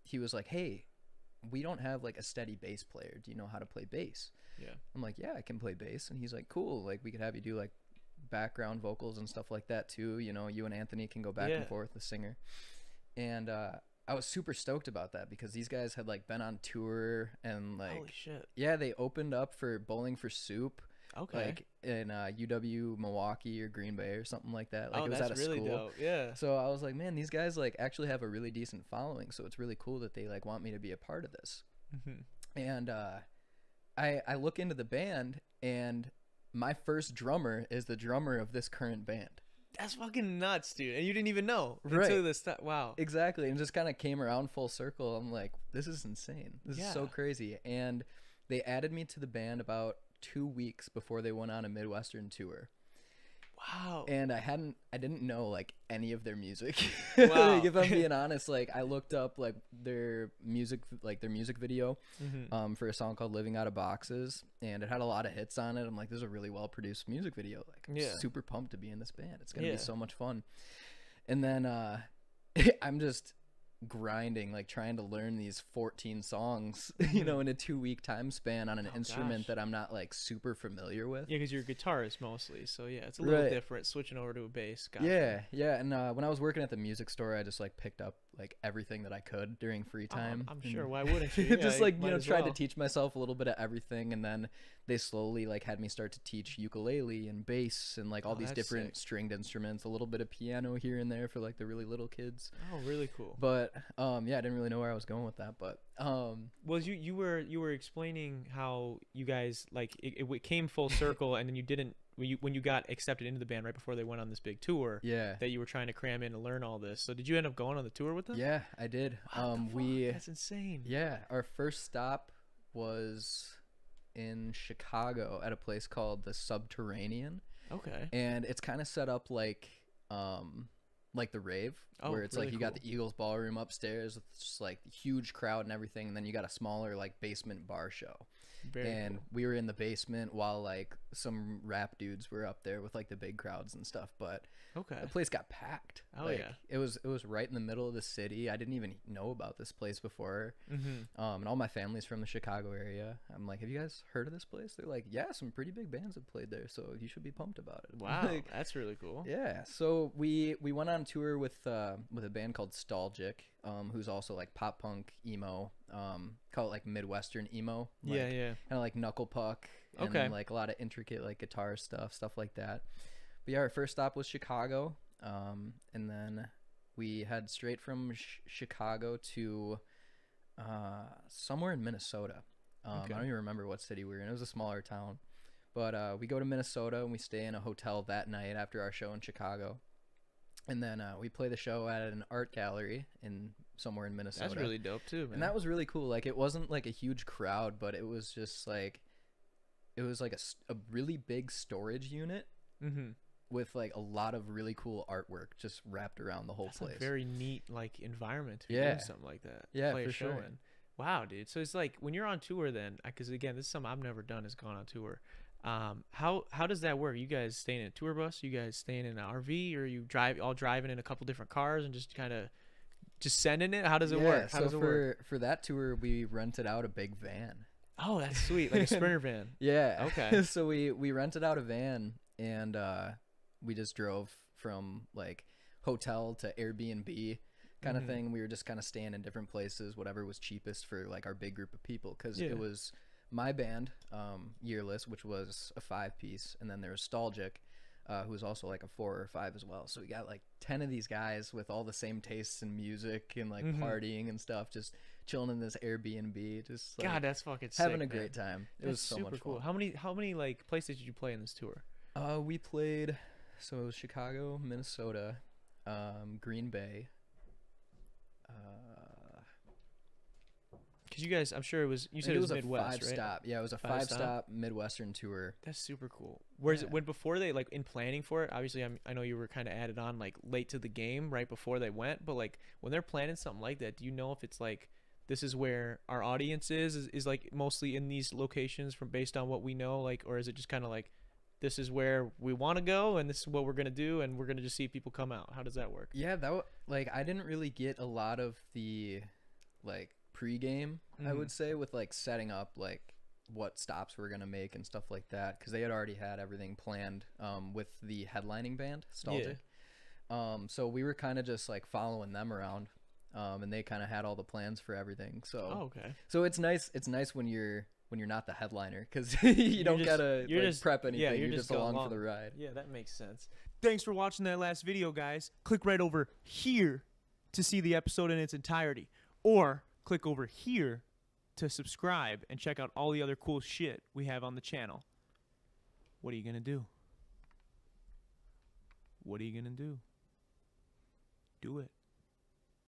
he was like, hey, we don't have like a steady bass player. Do you know how to play bass? Yeah. I'm like, yeah, I can play bass. And he's like, cool. Like we could have you do like background vocals and stuff like that too. You know, you and Anthony can go back and forth, the singer. And I was super stoked about that because these guys had like been on tour and like, holy shit. yeah, they opened up for Bowling for Soup. Okay. Like in UW Milwaukee or Green Bay or something like that. Like it was that's at a really school. dope. Yeah. So I was like, man, these guys like actually have a really decent following. So it's really cool that they like want me to be a part of this. And I look into the band, and my first drummer is the drummer of this current band. That's fucking nuts, dude. And you didn't even know Right. until this stuff. Wow. Exactly. And just kind of came around full circle. I'm like, this is insane. This is so crazy. And they added me to the band about 2 weeks before they went on a Midwestern tour. Wow. And I didn't know like any of their music. Wow. Like, if I'm being honest, like I looked up like their music video for a song called Living Out of Boxes, and it had a lot of hits on it. I'm like, this is a really well produced music video. Like I'm super pumped to be in this band. It's gonna be so much fun. And then I'm just grinding, like trying to learn these 14 songs, you know, in a 2-week time span on an instrument that I'm not like super familiar with. Yeah, because you're a guitarist mostly, so yeah, it's a little different switching over to a bass. Gotcha. Yeah. And when I was working at the music store, I just like picked up like everything that I could during free time. I'm sure. Why wouldn't you? Just like, you know, tried to teach myself a little bit of everything, and then they slowly like had me start to teach ukulele and bass and like all these different stringed instruments, a little bit of piano here and there for like the really little kids. Oh, really cool. But yeah, I didn't really know where I was going with that, but well, you were explaining how you guys like it came full circle, and then you didn't when you got accepted into the band right before they went on this big tour. Yeah. That you were trying to cram in to learn all this. So did you end up going on the tour with them? Yeah, I did. That's insane. Yeah, our first stop was in Chicago at a place called the Subterranean. Okay. And it's kind of set up like the Rave, where it's really like you got the Eagles ballroom upstairs with just like huge crowd and everything, and then you got a smaller like basement bar show. Very cool. We were in the basement while like some rap dudes were up there with like the big crowds and stuff, but the place got packed. Like, it was right in the middle of the city. I didn't even know about this place before. And all my family's from the Chicago area. I'm like, have you guys heard of this place? They're like, yeah, some pretty big bands have played there, so you should be pumped about it. Wow. Like, that's really cool. Yeah, so we went on tour with a band called Stalgic, who's also like pop punk emo, call it like Midwestern emo. Like, kind of like Knuckle Puck and like a lot of intricate like guitar stuff like that. But yeah, our first stop was Chicago, and then we head straight from Chicago to somewhere in Minnesota. I don't even remember what city we were in. It was a smaller town. But we go to Minnesota and we stay in a hotel that night after our show in Chicago. And then we play the show at an art gallery somewhere in Minnesota. That's really dope too, man. And that was really cool. Like it wasn't like a huge crowd, but it was just like a really big storage unit with like a lot of really cool artwork just wrapped around the whole place. A very neat like environment to be doing something like that. Yeah, play for a show sure. in. Wow, dude. So it's like when you're on tour then, because again, this is something I've never done, is gone on tour. How does that work? You guys staying in a tour bus? You guys staying in an RV, or you driving in a couple different cars and just kind of just sending it? How does it work? How does it work? For that tour, we rented out a big van. Oh, that's sweet, like a Sprinter van. Yeah. Okay. So we rented out a van, and we just drove from like hotel to Airbnb kind of thing. We were just kind of staying in different places, whatever was cheapest for like our big group of people, because it was my band, Yearless, which was a 5-piece, and then there was Stalgic, who was also like a 4 or 5 as well. So we got like 10 of these guys with all the same tastes in music and like partying and stuff, just chilling in this Airbnb, just like, God, that's fucking having sick, a great time. It was so super much cool. fun. How many like places did you play in this tour? We played, so it was Chicago, Minnesota, Green Bay. Because you guys, I'm sure it was. You said it was Midwest, a 5-stop. Yeah, it was a 5-stop Midwestern tour. That's super cool. Whereas when before they like in planning for it, obviously I know you were kind of added on like late to the game right before they went, but like when they're planning something like that, do you know if it's like this is where our audience is like mostly in these locations from based on what we know, like, or is it just kind of like this is where we want to go and this is what we're gonna do and we're gonna just see people come out? How does that work? Yeah, like I didn't really get a lot of the like pregame, I would say, with like setting up like what stops we're gonna make and stuff like that, because they had already had everything planned with the headlining band Nostalgic. So we were kind of just like following them around, and they kind of had all the plans for everything. So so it's nice when you're not the headliner, because you don't gotta like, prep anything. Yeah, you're just along for the ride. Yeah, that makes sense. Thanks for watching that last video, guys. Click right over here to see the episode in its entirety, or click over here to subscribe and check out all the other cool shit we have on the channel. What are you gonna do? What are you gonna do? Do it.